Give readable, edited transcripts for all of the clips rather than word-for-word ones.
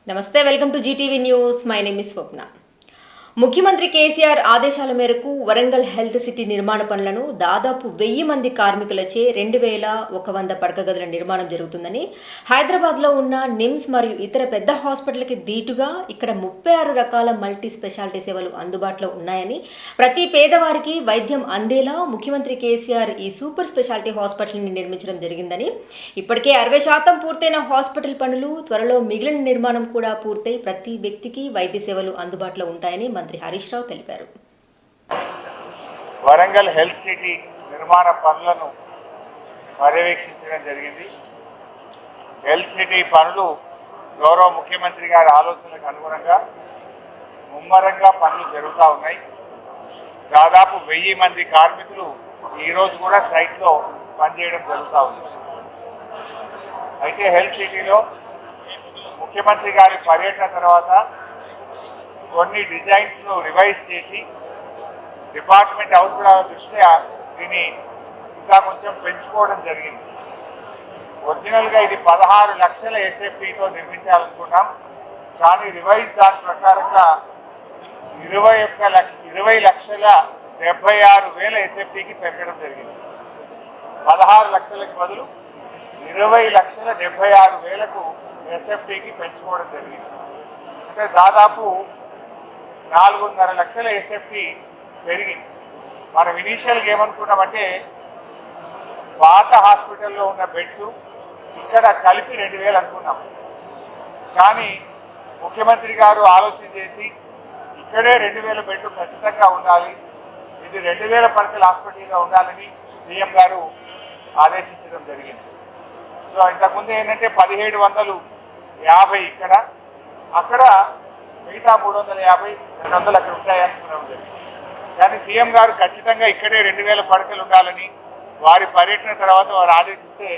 నమస్తే, welcome to GTV news. My name is Swapna. ముఖ్యమంత్రి కేసీఆర్ ఆదేశాల మేరకు వరంగల్ హెల్త్ సిటీ నిర్మాణ పనులను దాదాపు 1000 మంది కార్మికులచే 2100 పడక గదుల నిర్మాణం జరుగుతుందని, హైదరాబాద్లో ఉన్న నిమ్స్ మరియు ఇతర పెద్ద హాస్పిటల్కి దీటుగా ఇక్కడ 36 రకాల మల్టీ స్పెషాలిటీ సేవలు అందుబాటులో ఉన్నాయని, ప్రతి పేదవారికి వైద్యం అందేలా ముఖ్యమంత్రి కేసీఆర్ ఈ సూపర్ స్పెషాలిటీ హాస్పిటల్ని నిర్మించడం జరిగిందని, ఇప్పటికే 60% పూర్తయిన హాస్పిటల్ పనులు, త్వరలో మిగిలిన నిర్మాణం కూడా పూర్తయి ప్రతి వ్యక్తికి వైద్య సేవలు అందుబాటులో ఉంటాయని మంత్రి హరీష్ రావు తెలిపారు. వరంగల్ హెల్త్ సిటీ నిర్మాణ పనులను పర్యవేక్షించడం జరిగింది. హెల్త్ సిటీ పనులు గౌరవ ముఖ్యమంత్రి గారి ఆలోచనలకు అనుగుణంగా ముమ్మరంగా పనులు జరుగుతూ ఉన్నాయి. దాదాపు 1000 మంది కార్మికులు ఈరోజు కూడా సైట్లో పనిచేయడం జరుగుతూ ఉంది. అయితే హెల్త్ సిటీలో ముఖ్యమంత్రి గారి పర్యటన తర్వాత కొన్ని డిజైన్స్ను రివైజ్ చేసి డిపార్ట్మెంట్ అవసరాల దృష్ట్యా దీన్ని ఇంకా కొంచెం పెంచుకోవడం జరిగింది. ఒరిజినల్గా ఇది 16 లక్షల ఎస్ఎఫ్టీతో నిర్మించాలనుకున్నాం. కానీ రివైజ్ దాని ప్రకారంగా 20,76,000 ఎస్ఎఫ్టీకి పెరగడం జరిగింది. 16 లక్షలకు బదులు 20,76,000 ఎస్ఎఫ్టీకి పెంచుకోవడం జరిగింది. అంటే దాదాపు 4.5 లక్షల ఎస్ఎఫ్టీ పెరిగింది. మనం ఇనీషియల్గా ఏమనుకున్నామంటే పాత హాస్పిటల్లో ఉన్న బెడ్స్ ఇక్కడ కలిపి 2,000 అనుకున్నాం. కానీ ముఖ్యమంత్రి గారు ఆలోచన చేసి ఇక్కడే 2,000 బెడ్లు ఖచ్చితంగా ఉండాలి, ఇది 2,000 పడకల హాస్పిటల్గా ఉండాలని సీఎం గారు ఆదేశించడం జరిగింది. సో ఇంతకుముందు ఏంటంటే 1750 ఇక్కడ, అక్కడ మిగతా 350, 200 అక్కడ ఉంటాయనుకున్నాం జరిగింది. కానీ సీఎం గారు ఖచ్చితంగా ఇక్కడే 2,000 పడకలు ఉండాలని వారి పర్యటన తర్వాత వారు ఆదేశిస్తే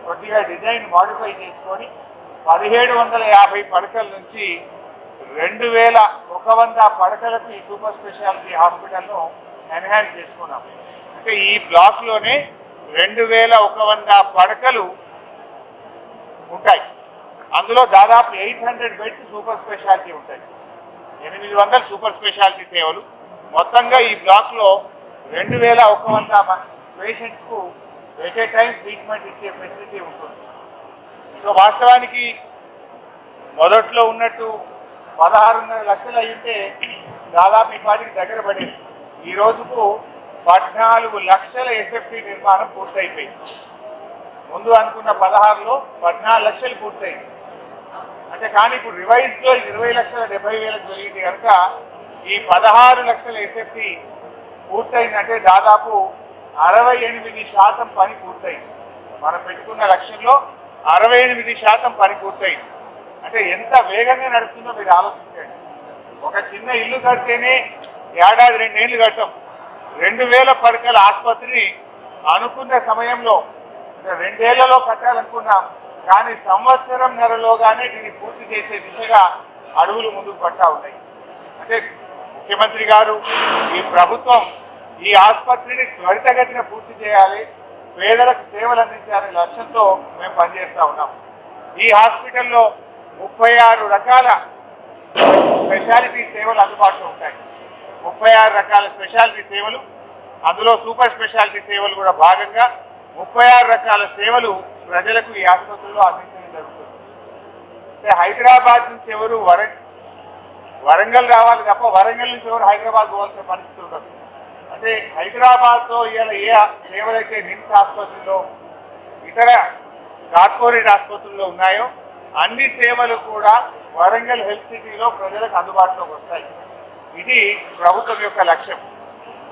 కొద్దిగా డిజైన్ మాడిఫై చేసుకొని 1750 పడకల నుంచి 2100 పడకలకు ఈ సూపర్ స్పెషాలిటీ హాస్పిటల్ను ఎన్హాన్స్ చేసుకున్నాం. అంటే ఈ బ్లాక్లోనే 2100 పడకలు ఉంటాయి. అందులో దాదాపు 800 బెడ్స్ సూపర్ స్పెషాలిటీ ఉంటాయి. 800 సూపర్ స్పెషాలిటీ సేవలు. మొత్తంగా ఈ బ్లాక్లో 2100 పేషెంట్స్కు ఎట్ ఏ టైం ట్రీట్మెంట్ ఇచ్చే ఫెసిలిటీ ఉంటుంది. సో వాస్తవానికి మొదట్లో ఉన్నట్టు 16.5 లక్షలు అయ్యింటే దాదాపు ఈ పాటికి దగ్గర పడేది. ఈ రోజుకు 14 లక్షల ఎస్ఎఫ్టీ నిర్మాణం పూర్తయిపోయింది. ముందు అనుకున్న 16లో 14 లక్షలు పూర్తయింది. అంటే కానీ ఇప్పుడు రివైజ్లో 20,70,000 పెరిగింది కనుక ఈ 16 లక్షల ఎస్ఎఫ్టీ పూర్తయిందంటే దాదాపు 68% పని పూర్తయింది. మనం పెట్టుకున్న లక్ష్యంలో 68% పని పూర్తయింది. అంటే ఎంత వేగంగా నడుస్తుందో మీరు ఆలోచించండి. ఒక చిన్న ఇల్లు కడితేనే ఏడాది 2 ఏళ్ళు కడతాం. 2,000 పడకల ఆసుపత్రిని అనుకున్న సమయంలో 2 ఏళ్లలో కట్టాలనుకున్నాం. కానీ సంవత్సరంన్నరలోగానే దీన్ని పూర్తి చేసే దిశగా అడుగులు ముందుకు పడతా ఉన్నాయి. అంటే ముఖ్యమంత్రి గారు, ఈ ప్రభుత్వం ఈ ఆసుపత్రిని త్వరితగతిన పూర్తి చేయాలి, పేదలకు సేవలు అందించాలనే లక్ష్యంతో మేము పనిచేస్తూ ఉన్నాం. ఈ హాస్పిటల్లో 36 రకాల స్పెషాలిటీ సేవలు అందుబాటులో ఉంటాయి. 36 రకాల స్పెషాలిటీ సేవలు, అందులో సూపర్ స్పెషాలిటీ సేవలు కూడా భాగంగా 36 రకాల సేవలు ప్రజలకు ఈ ఆసుపత్రిలో అందించడం జరుగుతుంది. అంటే హైదరాబాద్ నుంచి ఎవరు వరంగల్ రావాలి తప్ప వరంగల్ నుంచి ఎవరు హైదరాబాద్ పోవాల్సిన పరిస్థితి ఉండదు. అంటే హైదరాబాద్లో ఇవాళ ఏ సేవలైతే నిమ్స్ ఆసుపత్రిలో, ఇతర కార్పొరేట్ ఆసుపత్రుల్లో ఉన్నాయో అన్ని సేవలు కూడా వరంగల్ హెల్త్ సిటీలో ప్రజలకు అందుబాటులోకి వస్తాయి. ఇది ప్రభుత్వం యొక్క లక్ష్యం.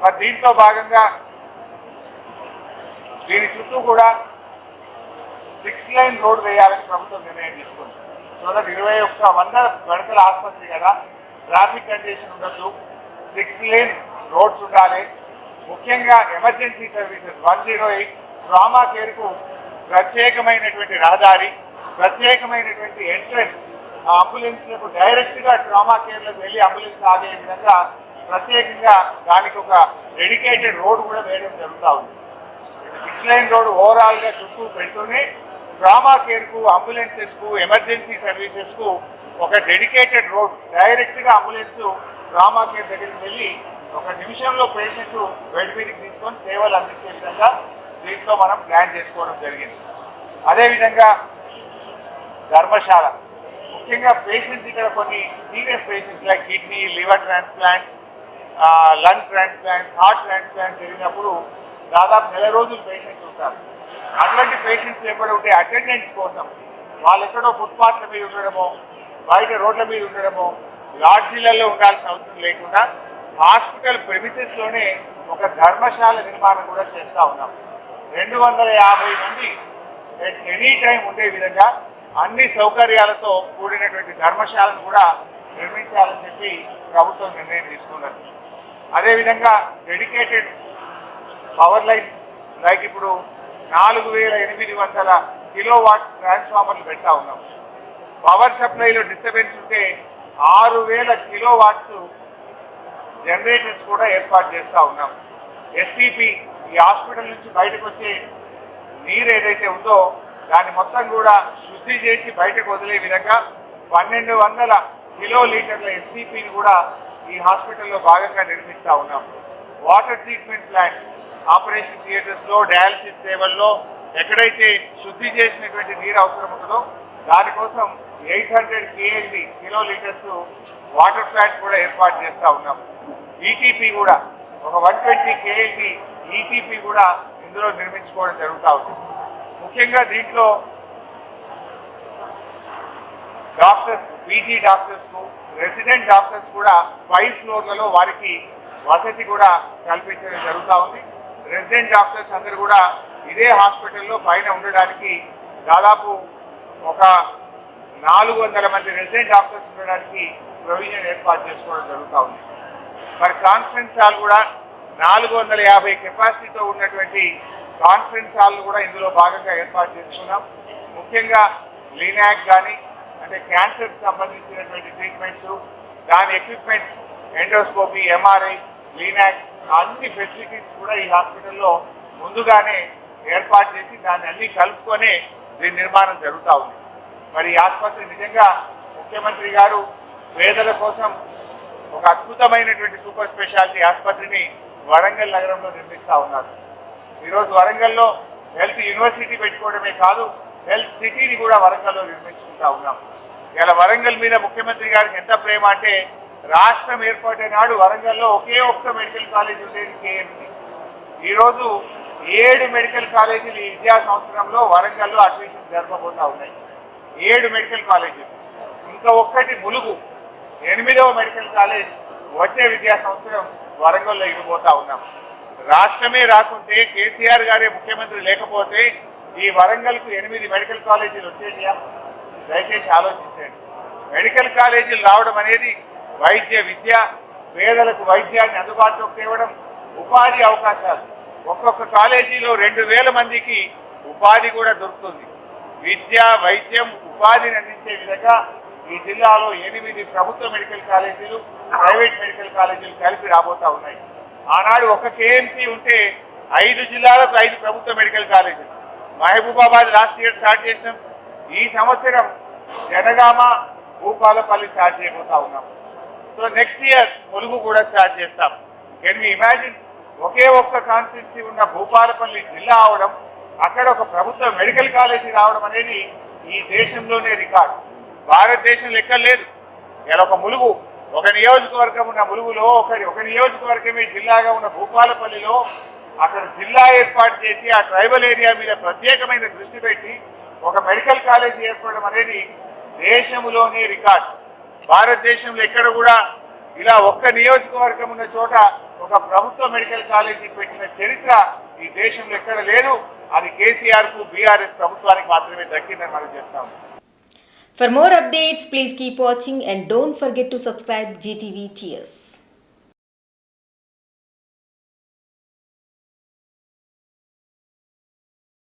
మరి దీంట్లో భాగంగా దీని చుట్టూ కూడా 6 లైన్ రోడ్ వేయాలని ప్రభుత్వం నిర్ణయం తీసుకుంది. సో దట్ 2100 పడకల ఆసుపత్రి కదా, ట్రాఫిక్ కంజెషన్ ఉండదు, 6 లైన్ రోడ్స్ ఉండాలి. ముఖ్యంగా ఎమర్జెన్సీ సర్వీసెస్ 108 ట్రామా కేర్కు ప్రత్యేకమైనటువంటి రహదారి, ప్రత్యేకమైనటువంటి ఎంట్రన్స్, అంబులెన్స్లకు డైరెక్ట్గా ట్రామా కేర్లకు వెళ్ళి అంబులెన్స్ ఆగే విధంగా ప్రత్యేకంగా దానికి ఒక డెడికేటెడ్ రోడ్ కూడా వేయడం జరుగుతూ ఉంది. 6 లైన్ రోడ్ ఓవరాల్గా చుట్టూ పెడుతూనే ట్రామా కేర్కు, అంబులెన్సెస్కు, ఎమర్జెన్సీ సర్వీసెస్కు ఒక డెడికేటెడ్ రోడ్, డైరెక్ట్గా అంబులెన్స్ ట్రామా కేర్ దగ్గరికి వెళ్ళి ఒక నిమిషంలో పేషెంట్ బెడ్ మీదకి తీసుకొని సేవలు అందించే విధంగా దీంట్లో మనం ప్లాన్ చేసుకోవడం జరిగింది. అదేవిధంగా ధర్మశాల, ముఖ్యంగా పేషెంట్స్ ఇక్కడ కొన్ని serious patients like kidney, liver transplants, lung transplants, heart transplants జరిగినప్పుడు దాదాపు 1 రోజులు పేషెంట్స్ ఉంటారు. అట్లాంటి పేషెంట్స్ ఎక్కడ ఉంటే అటెండెంట్స్ కోసం వాళ్ళు ఎక్కడో ఫుట్పాత్ల మీద ఉండడమో, బయట రోడ్ల మీద ఉండడమో, లాడ్జీలలో ఉండాల్సిన అవసరం లేకుండా హాస్పిటల్ ప్రెమిసెస్లోనే ఒక ధర్మశాల నిర్మాణం కూడా చేస్తూ ఉన్నాం. 250 మంది ఎట్ ఎనీ టైం ఉండే విధంగా అన్ని సౌకర్యాలతో కూడినటువంటి ధర్మశాలను కూడా నిర్మించాలని చెప్పి ప్రభుత్వం నిర్ణయం తీసుకున్నది. అదేవిధంగా డెడికేటెడ్ పవర్ లైన్స్ లైక్ ఇప్పుడు 4800 కిలోవాట్స్ ట్రాన్స్ఫార్మర్లు పెడతా ఉన్నాం. పవర్ సప్లైలో డిస్టర్బెన్స్ ఉంటే 6000 కిలోవాట్స్ జనరేటర్స్ కూడా ఏర్పాటు చేస్తూ ఉన్నాం. ఎస్టీపీ, ఈ హాస్పిటల్ నుంచి బయటకు వచ్చే నీరు ఏదైతే ఉందో దాన్ని మొత్తం కూడా శుద్ధి చేసి బయటకు వదిలే విధంగా 1200 కిలోలీటర్ల ఎస్టీపీని కూడా ఈ హాస్పిటల్లో భాగంగా నిర్మిస్తూ ఉన్నాం. వాటర్ ట్రీట్మెంట్ ప్లాంట్, ఆపరేషన్ థియేటర్స్లో, డయాలసిస్ సేవల్లో ఎక్కడైతే శుద్ధి చేసినటువంటి నీరు అవసరం ఉంటుందో దానికోసం 800 KLD కిలోలీటర్స్ వాటర్ ప్లాంట్ కూడా ఏర్పాటు చేస్తూ ఉన్నాం. ఈటీపీ కూడా ఒక 120 KLD ఈటీపీ కూడా ఇందులో నిర్మించుకోవడం జరుగుతూ ఉంది. ముఖ్యంగా దీంట్లో డాక్టర్స్, పీజీ డాక్టర్స్కు, రెసిడెంట్ డాక్టర్స్ కూడా 5 ఫ్లోర్లలో వారికి వసతి కూడా కల్పించడం జరుగుతూ ఉంది. రెసిడెంట్ డాక్టర్స్ అందరూ కూడా ఇదే హాస్పిటల్లో పైన ఉండడానికి దాదాపు ఒక 400 మంది రెసిడెంట్ డాక్టర్స్ ఉండడానికి ప్రొవిజన్ ఏర్పాటు చేసుకోవడం జరుగుతూ ఉంది. మరి కాన్ఫరెన్స్ హాల్ కూడా 450 కెపాసిటీతో ఉన్నటువంటి కాన్ఫరెన్స్ హాల్ను కూడా ఇందులో భాగంగా ఏర్పాటు చేసుకున్నాం. ముఖ్యంగా లీనాక్ కానీ అంటే క్యాన్సర్కి సంబంధించినటువంటి ట్రీట్మెంట్స్, దాని ఎక్విప్మెంట్, ఎండోస్కోపీ, ఎంఆర్ఐ, లీనాక్ అన్ని ఫెసిలిటీస్ కూడా ఈ హాస్పిటల్లో ముందుగానే ఏర్పాటు చేసి దాన్ని అన్ని కలుపుకొని దీని నిర్మాణం జరుగుతూ ఉంది. మరి ఈ ఆసుపత్రి నిజంగా ముఖ్యమంత్రి గారు పేదల కోసం ఒక అద్భుతమైనటువంటి సూపర్ స్పెషాలిటీ ఆసుపత్రిని వరంగల్ నగరంలో నిర్మిస్తూ ఉన్నారు. ఈరోజు వరంగల్లో హెల్త్ యూనివర్సిటీ పెట్టుకోవడమే కాదు, హెల్త్ సిటీని కూడా వరంగల్లో నిర్మించుకుంటా ఉన్నాం. ఇలా వరంగల్ మీద ముఖ్యమంత్రి గారికి ఎంత ప్రేమ అంటే రాష్ట్రం ఏర్పడిన నాడు వరంగల్లో ఒకే ఒక్క మెడికల్ కాలేజ్ ఉండేది, కేఎంసి. ఈరోజు 7 మెడికల్ కాలేజీలు ఈ విద్యా సంవత్సరంలో వరంగల్లో అడ్మిషన్ జరపబోతూ ఉన్నాయి. 7 మెడికల్ కాలేజీలు, ఇంకా ఒక్కటి ములుగు 8వ మెడికల్ కాలేజ్ వచ్చే విద్యా సంవత్సరం వరంగల్లో ఇవ్వబోతా ఉన్నాం. రాష్ట్రమే రాకుంటే, కేసీఆర్ గారే ముఖ్యమంత్రి లేకపోతే ఈ వరంగల్కు 8 మెడికల్ కాలేజీలు వచ్చేటియా? దయచేసి ఆలోచించండి. మెడికల్ కాలేజీలు రావడం అనేది వైద్య విద్య, పేదలకు వైద్యాన్ని అందుబాటులోకి తేవడం, ఉపాధి అవకాశాలు. ఒక్కొక్క కాలేజీలో 2000 మందికి ఉపాధి కూడా దొరుకుతుంది. విద్య, వైద్యం, ఉపాధిని అందించే విధంగా ఈ జిల్లాలో 8 ప్రభుత్వ మెడికల్ కాలేజీలు, ప్రైవేట్ మెడికల్ కాలేజీలు కలిపి రాబోతా ఉన్నాయి. ఆనాడు ఒక కేఎంసీ ఉంటే 5 జిల్లాలకు 5 ప్రభుత్వ మెడికల్ కాలేజీలు. మహబూబాబాద్ లాస్ట్ ఇయర్ స్టార్ట్ చేసినాం. ఈ సంవత్సరం జనగామ, భూపాలపల్లి స్టార్ట్ చేయబోతా ఉన్నాం. సో నెక్స్ట్ ఇయర్ ములుగు కూడా స్టార్ట్ చేస్తాం. కెన్ వి ఇమాజిన్, ఒకే ఒక్క కాన్స్టిట్యున్సీ ఉన్న భూపాలపల్లి జిల్లా అవడం, అక్కడ ఒక ప్రభుత్వ మెడికల్ కాలేజీ రావడం అనేది ఈ దేశంలోనే రికార్డు. భారతదేశంలో ఎక్కడ లేదు. ఇలా ఒక ములుగు, ఒక నియోజకవర్గం ఉన్న ములుగులో ఒక నియోజకవర్గమే జిల్లాగా ఉన్న భూపాలపల్లిలో అక్కడ జిల్లా ఏర్పాటు చేసి ఆ ట్రైబల్ ఏరియా మీద ప్రత్యేకమైన దృష్టి పెట్టి ఒక మెడికల్ కాలేజీ ఏర్పడడం అనేది దేశంలోనే రికార్డు. భారతదేశంలో ఎక్కడ కూడా ఇలా ఒక్క నియోజకవర్గం ఉన్న చోట ఒక ప్రభుత్వ మెడికల్ కాలేజీ పెట్టిన చరిత్ర ఈ దేశంలో ఎక్కడ లేదు. అది కేసీఆర్కు, బీఆర్ఎస్ ప్రభుత్వానికి మాత్రమే దక్కిందని మనం చేస్తాం. For more updates, please keep watching and don't forget to subscribe GTV TS.